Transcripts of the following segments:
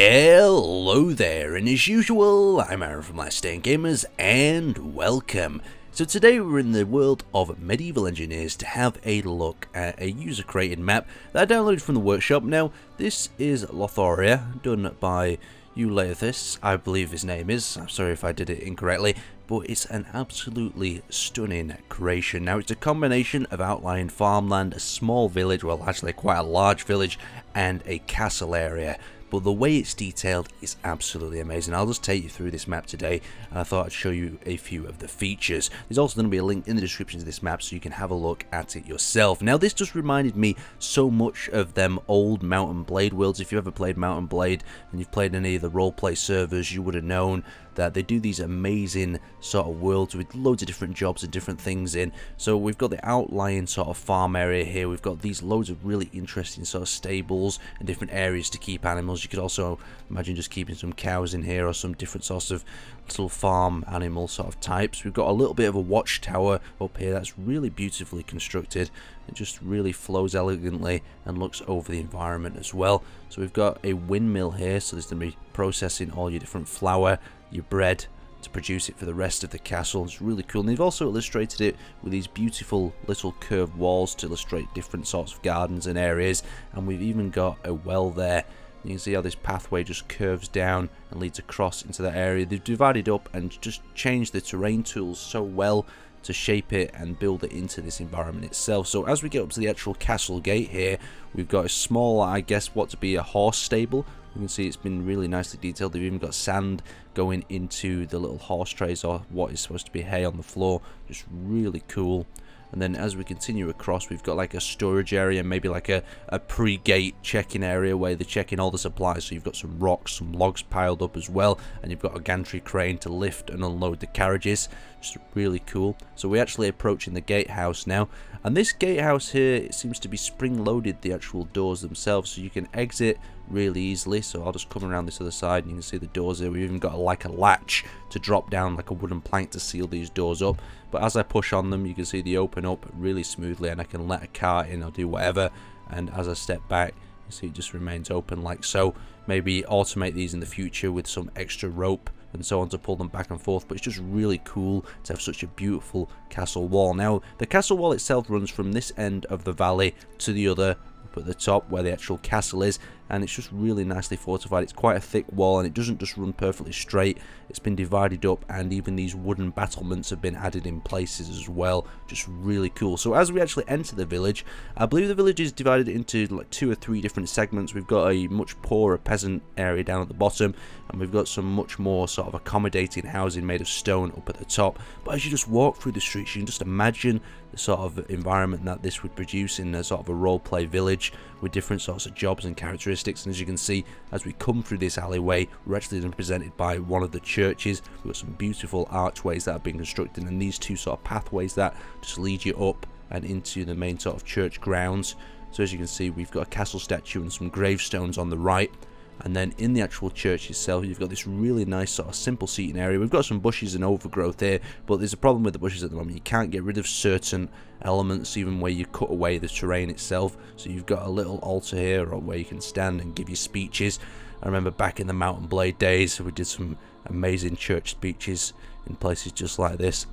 Hello there, and as usual, I'm Aaron from Last Stand Gamers, and welcome. So today we're in the world of Medieval Engineers to have a look at a user-created map that I downloaded from the workshop. Now, this is Lothloria, done by Uthris, I believe his name is. I'm sorry if I did it incorrectly, but it's an absolutely stunning creation. Now, it's a combination of outlying farmland, a small village, well, actually quite a large village, and a castle area. But the way it's detailed is absolutely amazing. I'll just take you through this map today, and I thought I'd show you a few of the features. There's also going to be a link in the description to this map so you can have a look at it yourself. Now, this just reminded me so much of them old Mount and Blade worlds. If you ever played Mount and Blade and you've played any of the roleplay servers, you would have known that they do these amazing sort of worlds with loads of different jobs and different things in. So we've got the outlying sort of farm area here. We've got these loads of really interesting sort of stables and different areas to keep animals. You could also imagine just keeping some cows in here or some different sorts of little farm animal sort of types. We've got a little bit of a watchtower up here that's really beautifully constructed. It just really flows elegantly and looks over the environment as well. So we've got a windmill here, so there's going to be processing all your different flour, your bread, to produce it for the rest of the castle. It's really cool, and they've also illustrated it with these beautiful little curved walls to illustrate different sorts of gardens and areas. And we've even got a well there. You can see how this pathway just curves down and leads across into that area. They've divided up and just changed the terrain tools so well to shape it and build it into this environment itself. So as we get up to the actual castle gate here, we've got a small, I guess what to be a horse stable. You can see it's been really nicely detailed. They've even got sand going into the little horse trays, or what is supposed to be hay on the floor. Just really cool. And then as we continue across, we've got like a storage area, maybe like a pre-gate check-in area where they're checking all the supplies. So you've got some rocks, some logs piled up as well, and you've got a gantry crane to lift and unload the carriages. Just really cool. So we're actually approaching the gatehouse now, and this gatehouse here, it seems to be spring-loaded, the actual doors themselves, so you can exit really easily. So I'll just come around this other side and you can see the doors here. We've even got like a latch to drop down, like a wooden plank to seal these doors up. But as I push on them, you can see they open up really smoothly, and I can let a car in or do whatever. And as I step back, you see it just remains open like so. Maybe automate these in the future with some extra rope and so on to pull them back and forth. But it's just really cool to have such a beautiful castle wall. Now, the castle wall itself runs from this end of the valley to the other up at the top where the actual castle is, and it's just really nicely fortified. It's quite a thick wall, and it doesn't just run perfectly straight. It's been divided up, and even these wooden battlements have been added in places as well. Just really cool. So as we actually enter the village, I believe the village is divided into like 2 or 3 different segments. We've got a much poorer peasant area down at the bottom, and we've got some much more sort of accommodating housing made of stone up at the top. But as you just walk through the streets, you can just imagine the sort of environment that this would produce in a sort of a role-play village with different sorts of jobs and characteristics. And as you can see, as we come through this alleyway, we're actually then presented by one of the churches. We've got some beautiful archways that have been constructed, and these 2 sort of pathways that just lead you up and into the main sort of church grounds. So as you can see, we've got a castle statue and some gravestones on the right. And then in the actual church itself, you've got this really nice sort of simple seating area. We've got some bushes and overgrowth here, but there's a problem with the bushes at the moment. You can't get rid of certain elements, even where you cut away the terrain itself. So you've got a little altar here or where you can stand and give your speeches. I remember back in the Mount and Blade days, we did some amazing church speeches in places just like this.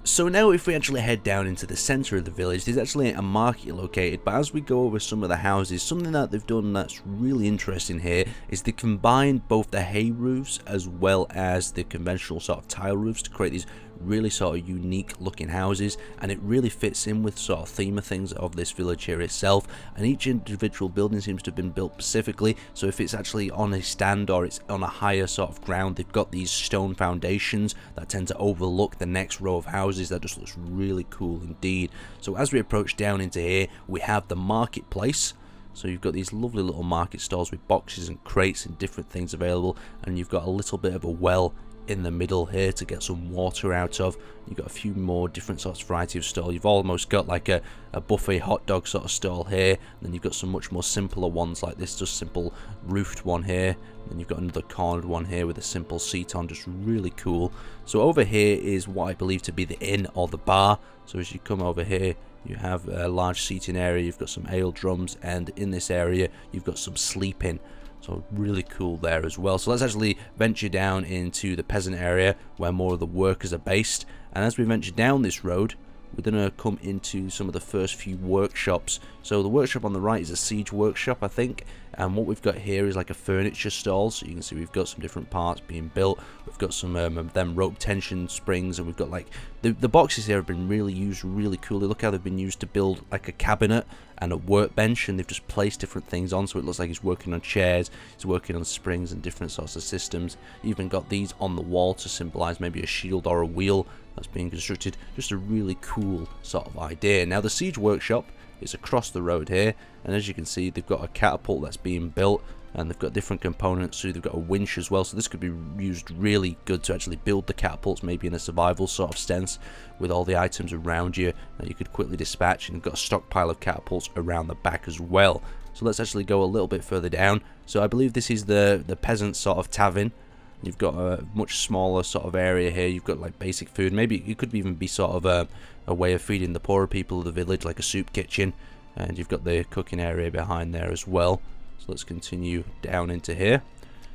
So now if we actually head down into the centre of the village, there's actually a market located, but as we go over some of the houses, something that they've done that's really interesting here is they combined both the hay roofs as well as the conventional sort of tile roofs to create these really sort of unique looking houses, and it really fits in with sort of theme of things of this village here itself. And each individual building seems to have been built specifically, so if it's actually on a stand or it's on a higher sort of ground, they've got these stone foundations that tend to overlook the next row of houses. That just looks really cool indeed. So as we approach down into here, we have the marketplace. So you've got these lovely little market stalls with boxes and crates and different things available, and you've got a little bit of a well in the middle here to get some water out of. You've got a few more different sorts of variety of stall. You've almost got like a buffet hot dog sort of stall here, and then you've got some much more simpler ones like this, just simple roofed one here, and then you've got another cornered one here with a simple seat on. Just really cool. So over here is what I believe to be the inn or the bar. So as you come over here, you have a large seating area, you've got some ale drums, and in this area you've got some sleeping. So really cool there as well. So let's actually venture down into the peasant area where more of the workers are based. And as we venture down this road, we're going to come into some of the first few workshops. So the workshop on the right is a siege workshop, I think. And what we've got here is like a furniture stall. So you can see we've got some different parts being built. We've got some of them rope tension springs, and we've got like the boxes here have been really used really coolly. Look how they've been used to build like a cabinet and a workbench, and they've just placed different things on, so it looks like he's working on chairs, he's working on springs and different sorts of systems. Even got these on the wall to symbolize maybe a shield or a wheel that's being constructed. Just a really cool sort of idea. Now the siege workshop is across the road here, and as you can see they've got a catapult that's being built, and they've got different components. So they've got a winch as well, so this could be used really good to actually build the catapults, maybe in a survival sort of sense, with all the items around you that you could quickly dispatch. And you've got a stockpile of catapults around the back as well. So let's actually go a little bit further down. So I believe this is the peasant sort of tavern. You've got a much smaller sort of area here. You've got like basic food. Maybe it could even be sort of a way of feeding the poorer people of the village, like a soup kitchen. And you've got the cooking area behind there as well. So let's continue down into here.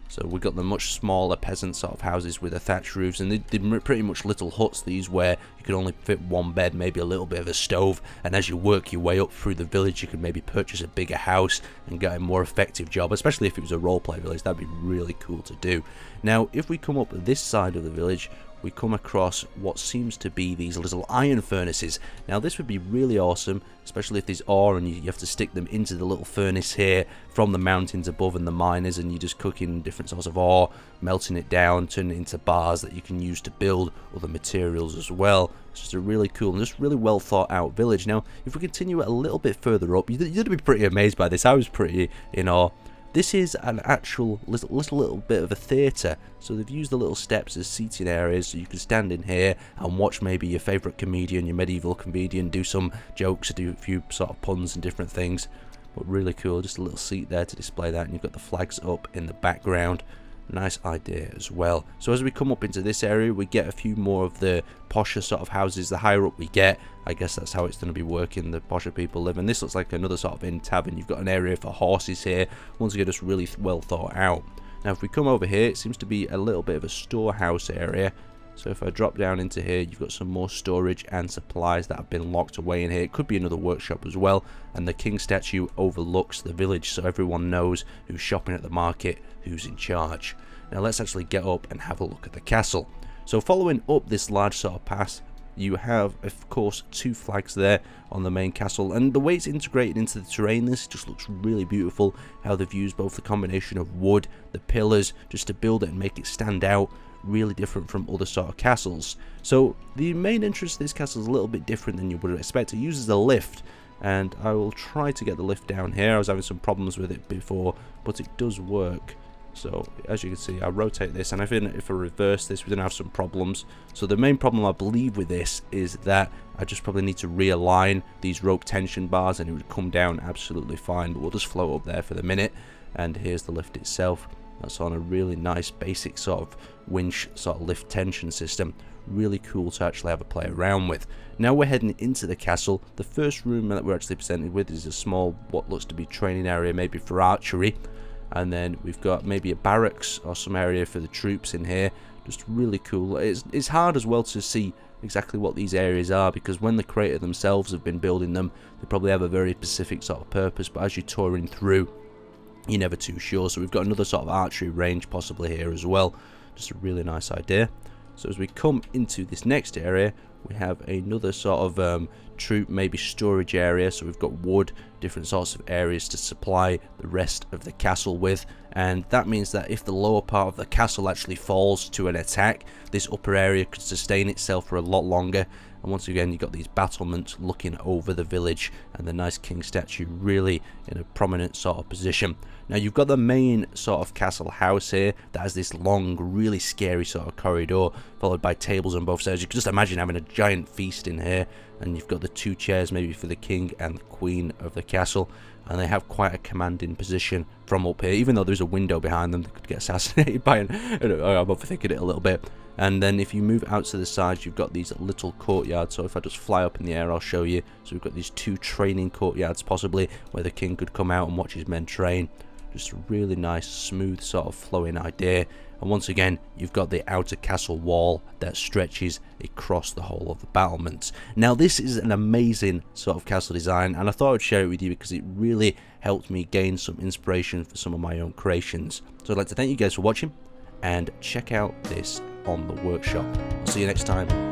So we've got the much smaller peasant sort of houses with the thatched roofs, and they're pretty much little huts, these, where you could only fit one bed, maybe a little bit of a stove, and as you work your way up through the village you could maybe purchase a bigger house and get a more effective job, especially if it was a roleplay village. That'd be really cool to do. Now if we come up this side of the village, we come across what seems to be these little iron furnaces. Now this would be really awesome, especially if there's ore and you have to stick them into the little furnace here from the mountains above and the miners, and you're just cooking different sorts of ore, melting it down, turning it into bars that you can use to build other materials as well. It's just a really cool and just really well thought out village. Now if we continue it a little bit further up, you'd be pretty amazed by this. I was pretty in awe. This is an actual little bit of a theatre. So they've used the little steps as seating areas, so you can stand in here and watch maybe your favourite comedian, your medieval comedian, do some jokes, or do a few sort of puns and different things. But really cool, just a little seat there to display that, and you've got the flags up in the background. Nice idea as well. So as we come up into this area, we get a few more of the posher sort of houses. The higher up we get, I guess that's how it's going to be working. The posher people live, and this looks like another sort of inn tavern. You've got an area for horses here. Once again, just really well thought out. Now if we come over here, it seems to be a little bit of a storehouse area. So if I drop down into here, you've got some more storage and supplies that have been locked away in here. It could be another workshop as well. And the king statue overlooks the village, so everyone knows who's shopping at the market, who's in charge. Now let's actually get up and have a look at the castle. So following up this large sort of pass, you have of course two flags there on the main castle, and the way it's integrated into the terrain, this just looks really beautiful. How they've used both the combination of wood, the pillars, just to build it and make it stand out. Really different from other sort of castles. So the main entrance to this castle is a little bit different than you would expect. It uses a lift, and I will try to get the lift down here. I was having some problems with it before, but it does work. So as you can see, I rotate this, and I think if I reverse this, we're going to have some problems. So the main problem I believe with this is that I just probably need to realign these rope tension bars, and it would come down absolutely fine. But we'll just float up there for the minute. And here's the lift itself. That's on a really nice basic sort of winch sort of lift tension system. Really cool to actually have a play around with. Now we're heading into the castle. The first room that we're actually presented with is a small, what looks to be training area, maybe for archery. And then we've got maybe a barracks or some area for the troops in here. Just really cool. It's hard as well to see exactly what these areas are, because when the creator themselves have been building them, they probably have a very specific sort of purpose, but as you're touring through, you're never too sure. So we've got another sort of archery range possibly here as well. Just a really nice idea. So as we come into this next area, we have another sort of troop, maybe storage area. So we've got wood, different sorts of areas to supply the rest of the castle with. And that means that if the lower part of the castle actually falls to an attack, this upper area could sustain itself for a lot longer. And once again, you've got these battlements looking over the village, and the nice king statue really in a prominent sort of position. Now you've got the main sort of castle house here that has this long, really scary sort of corridor, followed by tables on both sides. You can just imagine having a giant feast in here. And you've got the two chairs maybe for the king and the queen of the castle, and they have quite a commanding position from up here. Even though there's a window behind them, they could get assassinated by I'm overthinking it a little bit. And then if you move out to the sides, you've got these little courtyards. So if I just fly up in the air, I'll show you. So we've got these two training courtyards possibly, where the king could come out and watch his men train. Just a really nice, smooth sort of flowing idea. And once again, you've got the outer castle wall that stretches across the whole of the battlements. Now, this is an amazing sort of castle design, and I thought I'd share it with you because it really helped me gain some inspiration for some of my own creations. So I'd like to thank you guys for watching, and check out this on the workshop. I'll see you next time.